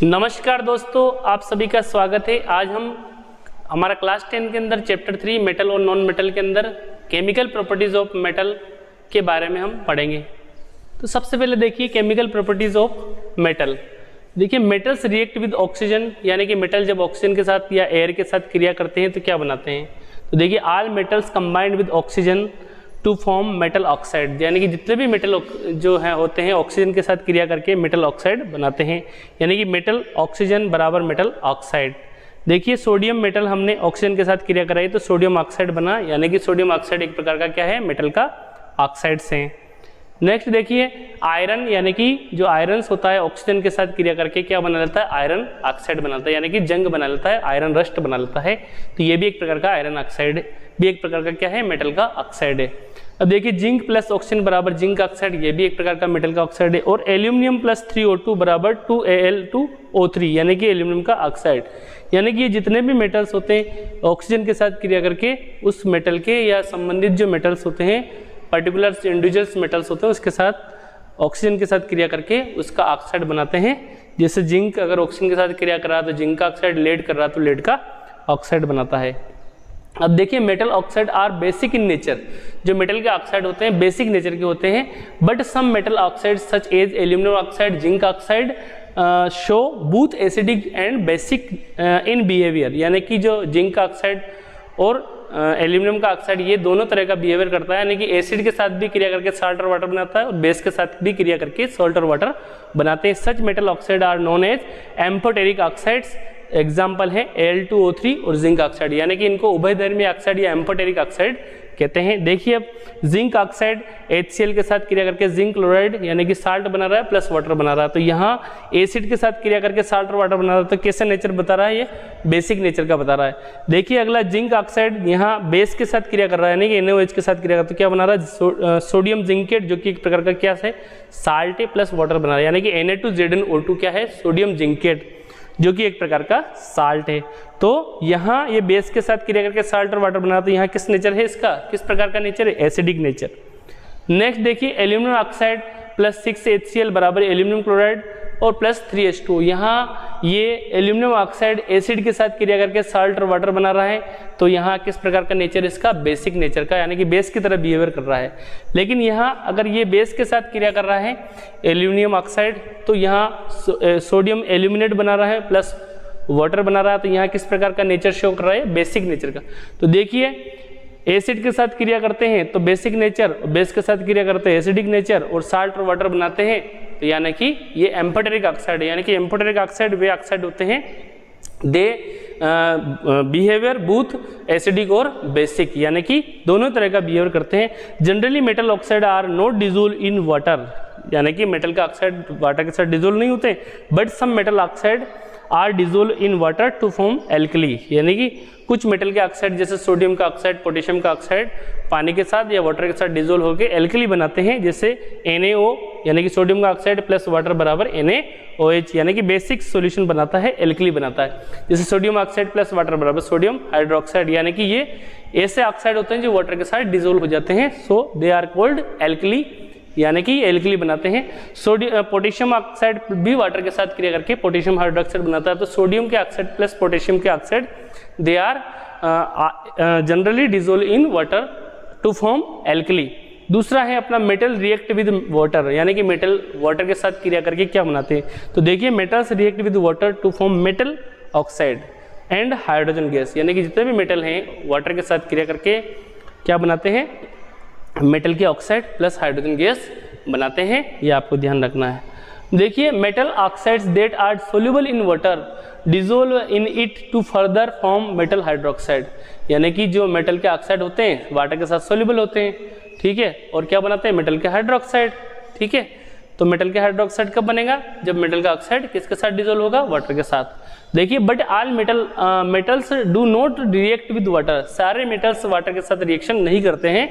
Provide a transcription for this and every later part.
नमस्कार दोस्तों, आप सभी का स्वागत है। आज हम हमारा क्लास 10 के अंदर चैप्टर 3 मेटल और नॉन मेटल के अंदर केमिकल प्रॉपर्टीज ऑफ मेटल के बारे में हम पढ़ेंगे। तो सबसे पहले देखिए केमिकल प्रॉपर्टीज ऑफ मेटल। देखिए मेटल्स रिएक्ट विद ऑक्सीजन, यानी कि मेटल जब ऑक्सीजन के साथ या एयर के साथ क्रिया करते हैं तो क्या बनाते हैं। तो देखिए all metals combined with oxygen to form metal oxide, यानी कि जितने भी मेटल जो है होते हैं ऑक्सीजन के साथ क्रिया करके मेटल ऑक्साइड बनाते हैं, यानी कि मेटल ऑक्सीजन बराबर मेटल ऑक्साइड। देखिए सोडियम मेटल हमने ऑक्सीजन के साथ क्रिया कराई तो सोडियम ऑक्साइड बना, यानी कि सोडियम ऑक्साइड एक प्रकार का क्या है, मेटल का ऑक्साइड से। नेक्स्ट देखिए आयरन, यानी कि जो आयरन होता है ऑक्सीजन के साथ क्रिया करके क्या बना लेता है, आयरन ऑक्साइड बना लेता है, यानी कि जंग बना लेता है, आयरन रस्ट बना लेता है। तो ये भी एक प्रकार का आयरन ऑक्साइड भी एक प्रकार का क्या है, मेटल का ऑक्साइड है। अब देखिए जिंक प्लस ऑक्सीजन बराबर जिंक ऑक्साइड, ये भी एक प्रकार का मेटल का ऑक्साइड है। और एल्यूमिनियम प्लस 3O2 बराबर 2Al2O3, यानी कि एल्यूमिनियम का ऑक्साइड। यानी कि ये जितने भी मेटल्स होते हैं ऑक्सीजन के साथ क्रिया करके उस मेटल के या संबंधित जो मेटल्स होते हैं पर्टिकुलर इंडिविजुअल्स मेटल्स होते हैं उसके साथ ऑक्सीजन के साथ क्रिया करके उसका ऑक्साइड बनाते हैं। जैसे जिंक अगर ऑक्सीजन के साथ क्रिया कर रहा तो जिंक का ऑक्साइड, लेड कर रहा तो लेड का ऑक्साइड बनाता है। अब देखिए metal oxide are basic in nature, जो मेटल के ऑक्साइड होते हैं बेसिक नेचर के होते हैं। But some metal oxide such as aluminium oxide, zinc oxide show both acidic and basic in behaviour, यानी कि जो जिंक ऑक्साइड और एल्यूमिनियम का ऑक्साइड ये दोनों तरह का बिहेवियर करता है, यानी कि एसिड के साथ भी क्रिया करके साल्ट और वाटर बनाता है और बेस के साथ भी क्रिया करके सॉल्ट और वाटर बनाते हैं। Such metal oxide are known as amphoteric oxides, example है Al2O3 और जिंक ऑक्साइड, यानी कि इनको उभयधर्मी ऑक्साइड या एम्फोटेरिक ऑक्साइड कहते हैं। देखिए अब जिंक ऑक्साइड HCl के साथ क्रिया करके जिंक क्लोराइड यानी कि साल्ट बना रहा है प्लस वाटर बना रहा है। तो यहाँ एसिड के साथ क्रिया करके साल्ट और वाटर बना रहा है, तो कैसे नेचर बता रहा है, ये बेसिक नेचर का बता रहा है। देखिए अगला जिंक ऑक्साइड यहाँ बेस के साथ क्रिया कर रहा है, यानी कि NaOH के साथ क्रिया कर रहा है, तो क्या बना रहा है, सोडियम जिंकेट, जो कि एक प्रकार का क्या है, साल्ट प्लस वाटर बना रहा है, यानी कि Na2ZnO2 क्या है, सोडियम जिंकेट, जो कि एक प्रकार का साल्ट है। तो यहाँ ये बेस के साथ क्रिया करके साल्ट और वाटर बना, तो यहाँ किस नेचर है इसका, किस प्रकार का नेचर है, एसिडिक नेचर। नेक्स्ट देखिए एल्यूमिनियम ऑक्साइड प्लस 6HCl बराबर एल्यूमिनियम क्लोराइड और प्लस 3H2। यहाँ ये एल्यूमिनियम ऑक्साइड एसिड के साथ क्रिया करके साल्ट और वाटर बना रहा है, तो यहाँ किस प्रकार का नेचर इसका, बेसिक नेचर का, यानी कि बेस की तरह बिहेवियर कर रहा है। लेकिन यहाँ अगर ये बेस के साथ क्रिया कर रहा है एल्यूमिनियम ऑक्साइड, तो यहाँ सोडियम एल्यूमिनेट बना रहा है प्लस वाटर बना रहा है, तो यहाँ किस प्रकार का नेचर शो कर रहा है, बेसिक नेचर का। तो देखिए एसिड के साथ क्रिया करते हैं तो बेसिक नेचर, बेस के साथ क्रिया करते हैं एसिडिक नेचर, और साल्ट और वाटर बनाते हैं तो यानी कि ये एम्फोटेरिक ऑक्साइड है। यानी कि एम्फोटेरिक ऑक्साइड वे ऑक्साइड होते हैं दे बिहेवियर बोथ एसिडिक और बेसिक, यानी कि दोनों तरह का बिहेवियर करते हैं। Generally metal oxide are not dissolve in water, यानी कि मेटल का ऑक्साइड वाटर के साथ डिजोल्व नहीं होते, but some metal oxide are dissolve in water to form alkali, यानी कि कुछ मेटल के ऑक्साइड जैसे सोडियम का ऑक्साइड, पोटेशियम का ऑक्साइड पानी के साथ या वाटर के साथ डिजोल्व होकर एल्कली बनाते हैं, जैसे NaO यानी कि सोडियम का ऑक्साइड प्लस वाटर बराबर NaOH, यानी कि बेसिक सॉल्यूशन बनाता है, एल्कली बनाता है। जैसे सोडियम ऑक्साइड प्लस वाटर बराबर सोडियम हाइड्रोक्साइड, यानी कि ये ऐसे ऑक्साइड होते हैं जो वाटर के साथ डिजोल्व हो जाते हैं, सो दे आर कॉल्ड एल्कली, यानी कि एल्कली बनाते हैं। पोटेशियम ऑक्साइड भी वाटर के साथ क्रिया करके पोटेशियम हाइड्रोक्साइड बनाता है, तो सोडियम के ऑक्साइड प्लस पोटेशियम के oxide they are generally dissolve in water to form alkali. दूसरा है अपना मेटल रिएक्ट विद वाटर, यानी कि मेटल वाटर के साथ क्रिया करके क्या बनाते हैं। तो देखिए metals react with water to form metal oxide and hydrogen gas, यानी कि जितने भी मेटल हैं वाटर के साथ क्रिया करके क्या बनाते हैं, मेटल के ऑक्साइड प्लस हाइड्रोजन गैस बनाते हैं, ये आपको ध्यान रखना है। देखिए metal oxides that are soluble in water dissolve in it to further form metal hydroxide, यानी कि जो मेटल के ऑक्साइड होते हैं वाटर के साथ सोल्यूबल होते हैं, ठीक है, और क्या बनाते हैं, मेटल के हाइड्रोक्साइड, ठीक है। तो मेटल के हाइड्रोक्साइड कब बनेगा, जब मेटल का ऑक्साइड किसके साथ डिजोल्व होगा, वाटर के साथ। देखिए but all metals do not react with water, सारे मेटल्स वाटर के साथ रिएक्शन नहीं करते हैं,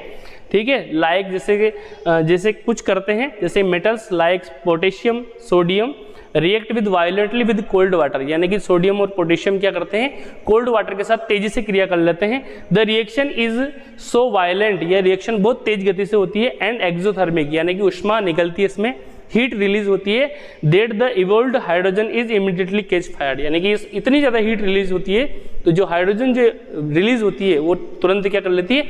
ठीक है। लाइक जैसे कुछ करते हैं, जैसे metals like potassium sodium react with violently with cold water, यानी कि सोडियम और पोटेशियम क्या करते हैं, कोल्ड वाटर के साथ तेजी से क्रिया कर लेते हैं। The reaction is so violent, यह रिएक्शन बहुत तेज गति से होती है, एंड एक्सोथर्मिक, यानी कि ऊष्मा निकलती है इसमें, हीट रिलीज होती है that the evolved hydrogen is immediately catch fired, यानी कि इतनी ज़्यादा हीट रिलीज होती है तो जो हाइड्रोजन जो रिलीज होती है वो तुरंत क्या कर लेती है,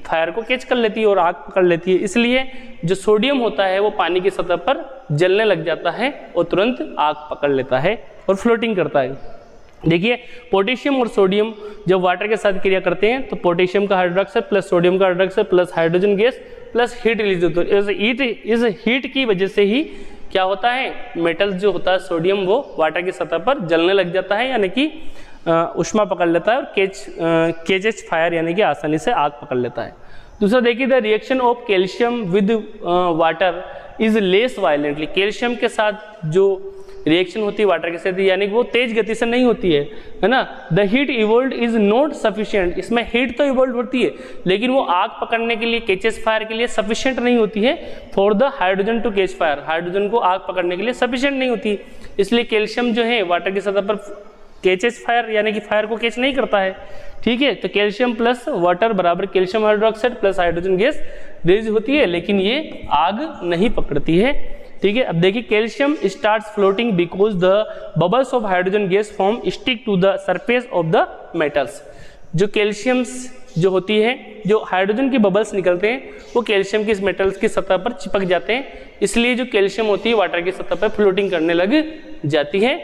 फायर को कैच कर लेती है और आग पकड़ लेती है। इसलिए जो सोडियम होता है वो पानी की सतह पर जलने लग जाता है और तुरंत आग पकड़ लेता है और फ्लोटिंग करता है। देखिए पोटेशियम और सोडियम जब वाटर के साथ क्रिया करते हैं तो पोटेशियम का हाइड्रोक्साइड प्लस सोडियम का hydroxide plus hydrogen gas plus heat release होती है। इस हीट की वजह से ही क्या होता है, मेटल जो होता है सोडियम वो वाटर की सतह पर जलने लग जाता है, यानी कि ऊष्मा पकड़ लेता है और कैचेज फायर यानी कि आसानी से आग पकड़ लेता है। दूसरा देखिए the reaction of calcium with water is less violently, calcium के साथ जो रिएक्शन होती है वाटर के साथ यानी कि वो तेज गति से नहीं होती है ना। The heat evolved is not sufficient, इसमें हीट तो इवोल्व होती है लेकिन वो आग पकड़ने के लिए कैचेस फायर के लिए सफिशिएंट नहीं होती है। For the hydrogen to catch fire, hydrogen को आग पकड़ने के लिए सफिशिएंट नहीं होती, इसलिए कैल्शियम जो है वाटर की सतह पर कैचेस फायर यानी कि फायर को कैच नहीं करता है। ठीक है, तो कैल्शियम प्लस वाटर बराबर calcium hydroxide plus hydrogen gas release होती है लेकिन ये आग नहीं पकड़ती है। ठीक है, अब देखिए calcium starts floating because the bubbles of hydrogen gas form stick to the surface of the metals. जो कैल्शियम्स जो होती है, जो हाइड्रोजन की बबल्स निकलते हैं वो कैल्शियम की इस मेटल्स की सतह पर चिपक जाते हैं, इसलिए जो कैल्शियम होती है वाटर की सतह पर फ्लोटिंग करने लग जाती है।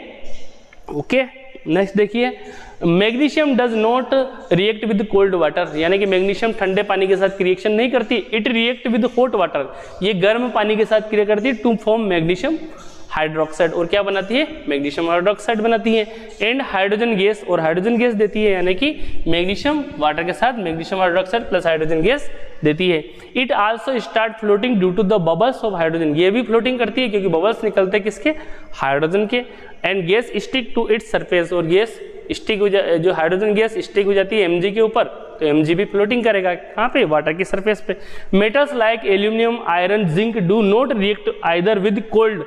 ओके, नेक्स्ट देखिए magnesium does not react with cold water, यानी कि मैग्नीशियम ठंडे पानी के साथ रिएक्शन नहीं करती, it react with hot water, ये गर्म पानी के साथ क्रिया करती है टू फॉर्म मैग्नीशियम हाइड्रोक्साइड, और क्या बनाती है, मैग्नीशियम हाइड्रोक्साइड बनाती है। एंड हाइड्रोजन गैस, और हाइड्रोजन गैस देती है, यानी कि मैग्नीशियम वाटर के साथ magnesium hydroxide plus hydrogen gas देती है। It also start floating due to the bubbles of hydrogen, ये भी फ्लोटिंग करती है क्योंकि बबल्स निकलते हैं किसके, हाइड्रोजन के। And gas stick to its surface, और गैस स्टिक हो जो हाइड्रोजन गैस स्टिक हो जाती है Mg के ऊपर, तो Mg भी फ्लोटिंग करेगा कहाँ पे, वाटर की सरफेस पे। Metals like aluminium, iron, zinc do not react either with cold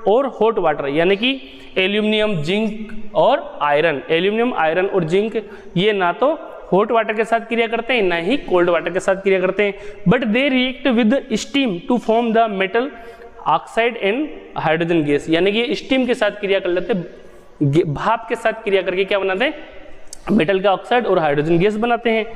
और हॉट वाटर, यानी कि एल्यूमिनियम, जिंक और आयरन, एल्यूमिनियम, आयरन और जिंक ये ना तो हॉट वाटर के साथ क्रिया करते हैं ना ही कोल्ड वाटर के साथ क्रिया करते हैं, but they react with steam to form the metal oxide and hydrogen gas, यानी कि स्टीम के साथ क्रिया कर लेते हैं, भाप के साथ क्रिया करके क्या बनाते हैं, मेटल का ऑक्साइड और हाइड्रोजन गैस बनाते हैं।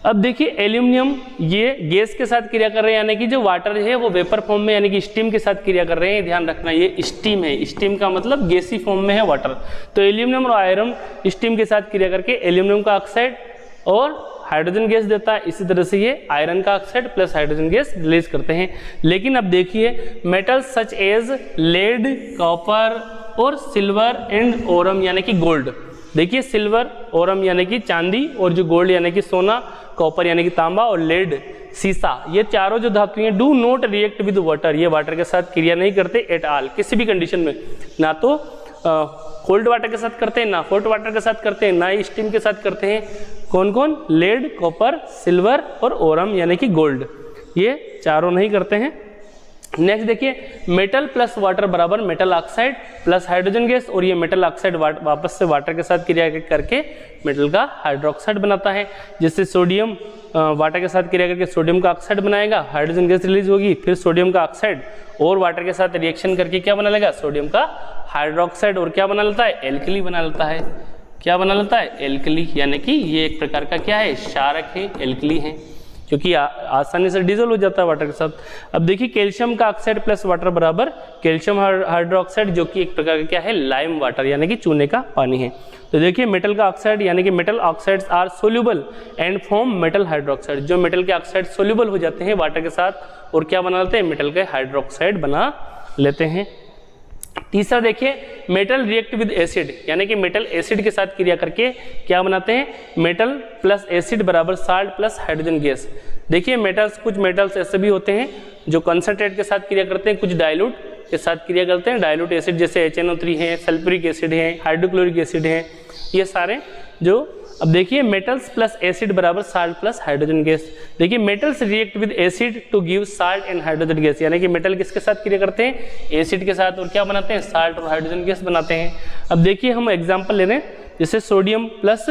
अब देखिए एल्यूमिनियम ये गैस के साथ क्रिया कर रहे हैं, यानी कि जो वाटर है वो वेपर फॉर्म में यानी कि स्टीम के साथ क्रिया कर रहे हैं, ध्यान रखना ये स्टीम है, स्टीम का मतलब गैसी फॉर्म में है वाटर। तो एल्यूमिनियम और आयरन स्टीम के साथ क्रिया करके एल्यूमिनियम का ऑक्साइड और हाइड्रोजन गैस देता है, इसी तरह से ये आयरन का oxide plus hydrogen gas release करते हैं। लेकिन अब देखिए metals such as lead, copper और सिल्वर एंड ओरम यानी कि गोल्ड, देखिए सिल्वर, ओरम यानी कि चांदी और जो गोल्ड यानी कि सोना, कॉपर यानी कि तांबा और लेड सीसा, ये चारों जो धातुएं do not react with water, ये वाटर के साथ क्रिया नहीं करते एट ऑल, किसी भी कंडीशन में, ना तो कोल्ड वाटर के साथ करते हैं, ना हॉट वाटर के साथ करते हैं, ना ही स्टीम के साथ करते हैं। कौन कौन, लेड, कॉपर, सिल्वर और ओरम यानी कि गोल्ड, ये चारों नहीं करते हैं। नेक्स्ट देखिए मेटल प्लस वाटर बराबर metal oxide plus hydrogen gas, और ये मेटल ऑक्साइड वापस से वाटर के साथ क्रिया करके मेटल का हाइड्रोक्साइड बनाता है, जिससे सोडियम वाटर के साथ क्रिया करके सोडियम का ऑक्साइड बनाएगा, हाइड्रोजन गैस रिलीज होगी, फिर सोडियम का ऑक्साइड और वाटर के साथ रिएक्शन करके क्या बना लेगा, सोडियम का हाइड्रोक्साइड, और क्या बना लेता है, एल्कली बना लेता है। क्या बना लेता है, एल्कली, यानी कि ये एक प्रकार का क्या है, क्षारक है, एल्कली है, क्योंकि आसानी से डिजोल्व हो जाता है वाटर के साथ। अब देखिए कैल्शियम का ऑक्साइड प्लस वाटर बराबर कैल्शियम हाइड्रोक्साइड, जो कि एक प्रकार का क्या है, लाइम वाटर यानी कि चूने का पानी है। तो देखिए मेटल का ऑक्साइड यानी कि metal oxides are soluble and form metal hydroxide, जो मेटल के ऑक्साइड सोल्यूबल हो जाते हैं वाटर के साथ और क्या बना लेते हैं, मेटल के हाइड्रोक्साइड बना लेते हैं। तीसरा देखिए मेटल रिएक्ट विद एसिड, यानी कि मेटल एसिड के साथ क्रिया करके क्या बनाते हैं, मेटल प्लस एसिड बराबर साल्ट प्लस हाइड्रोजन गैस। देखिए मेटल्स, कुछ मेटल्स ऐसे भी होते हैं जो कंसंट्रेट के साथ क्रिया करते हैं, कुछ डाइल्यूट के साथ क्रिया करते हैं, डाइल्यूट एसिड जैसे HNO3 है, सल्फ्यूरिक एसिड है, हाइड्रोक्लोरिक एसिड है, ये सारे जो। अब देखिए मेटल्स प्लस एसिड बराबर साल्ट प्लस हाइड्रोजन गैस। देखिए metals react with acid to give salt and hydrogen gas, यानी कि मेटल किसके साथ क्रिया करते हैं, एसिड के साथ, और क्या बनाते हैं, साल्ट और हाइड्रोजन गैस बनाते हैं। अब देखिए हम एग्जांपल ले रहे हैं, जैसे सोडियम प्लस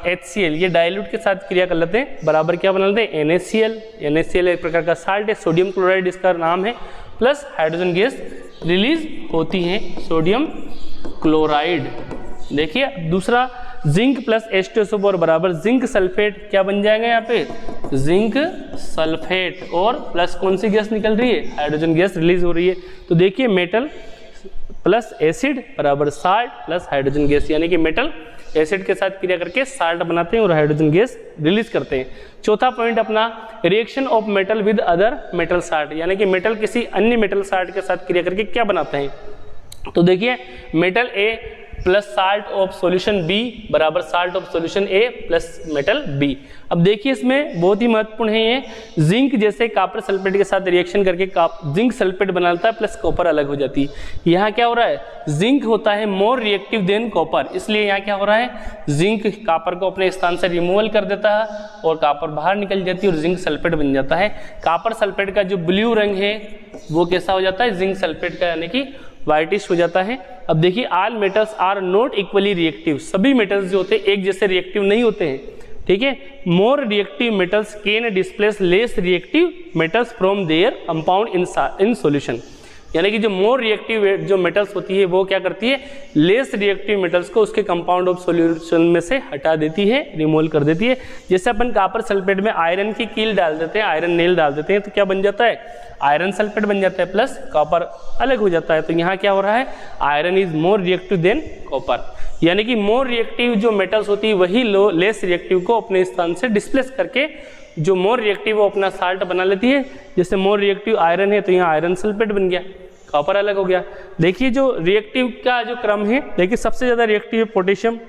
HCl, ये डाइल्यूट के साथ क्रिया कर लेते हैं, बराबर क्या बना लेते हैं, NaCl। NaCl एक प्रकार का साल्ट है, सोडियम क्लोराइड इसका नाम है, प्लस हाइड्रोजन गैस रिलीज होती है, सोडियम क्लोराइड। देखिए दूसरा जिंक प्लस H2SO4 बराबर जिंक सल्फेट, क्या बन जाएगा यहाँ पे, जिंक सल्फेट, और प्लस कौन सी गैस निकल रही है, हाइड्रोजन गैस रिलीज हो रही है। तो देखिए मेटल प्लस एसिड बराबर साल्ट प्लस हाइड्रोजन गैस, यानी कि मेटल एसिड के साथ क्रिया करके साल्ट बनाते हैं और हाइड्रोजन गैस रिलीज करते हैं। चौथा पॉइंट अपना, reaction of metal with other metal salt, यानी कि मेटल किसी अन्य मेटल साल्ट के साथ क्रिया करके क्या बनाते हैं। तो देखिए metal A plus salt of solution B बराबर salt of solution A plus metal B. अब देखिए इसमें बहुत ही महत्वपूर्ण है ये, जिंक जैसे कॉपर सल्फेट के साथ रिएक्शन करके जिंक सल्फेट बनाता है प्लस कॉपर अलग हो जाती है। यहाँ क्या हो रहा है, जिंक होता है मोर रिएक्टिव देन कॉपर, इसलिए यहाँ क्या हो रहा है, जिंक कॉपर को अपने स्थान से रिमूवल कर देता है और कॉपर बाहर निकल जाती है और जिंक सल्फेट बन जाता है। कॉपर सल्फेट का जो ब्लू रंग है वो कैसा हो जाता है, जिंक सल्फेट का यानी कि व्हाइटिश हो जाता है। अब देखिए all metals are not equally reactive, सभी मेटल्स जो होते हैं एक जैसे रिएक्टिव नहीं होते हैं, ठीक है। More reactive metals can displace less reactive metals from there compound in solution, यानी कि जो मोर रिएक्टिव जो मेटल्स होती है वो क्या करती है, लेस रिएक्टिव मेटल्स को उसके कंपाउंड ऑफ सॉल्यूशन में से हटा देती है, रिमूव कर देती है। जैसे अपन कॉपर सल्फेट में आयरन की कील डाल देते हैं, आयरन नेल डाल देते हैं, तो क्या बन जाता है, आयरन सल्फेट बन जाता है प्लस कॉपर अलग हो जाता है। तो यहाँ क्या हो रहा है, iron is more reactive than copper, यानी कि मोर रिएक्टिव जो मेटल्स होती है वही लेस रिएक्टिव को अपने स्थान से डिस्प्लेस करके जो मोर रिएक्टिव वो अपना साल्ट बना लेती है। जैसे मोर रिएक्टिव आयरन है तो यहाँ आयरन सल्फेट बन गया, कॉपर अलग हो गया। देखिए जो रिएक्टिव का जो क्रम है, देखिए सबसे ज़्यादा रिएक्टिव है potassium,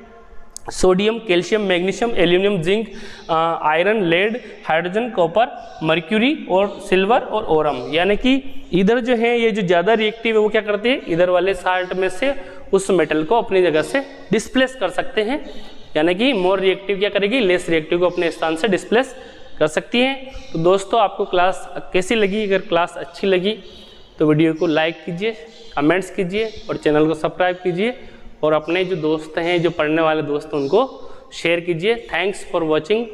sodium, calcium, magnesium, aluminium, zinc, iron, lead, hydrogen, copper, mercury और सिल्वर और ओरम, यानी कि इधर जो है ये जो ज़्यादा रिएक्टिव है वो क्या करते हैं, इधर वाले साल्ट में से उस मेटल को अपनी जगह से डिस्प्लेस कर सकते हैं, यानी कि मोर रिएक्टिव क्या करेगी, लेस रिएक्टिव को अपने स्थान से डिस्प्लेस कर सकती है। तो दोस्तों आपको क्लास कैसी लगी, अगर क्लास अच्छी लगी तो वीडियो को लाइक कीजिए, कमेंट्स कीजिए और चैनल को सब्सक्राइब कीजिए और अपने जो दोस्त हैं, जो पढ़ने वाले दोस्त हैं, उनको शेयर कीजिए। Thanks for watching.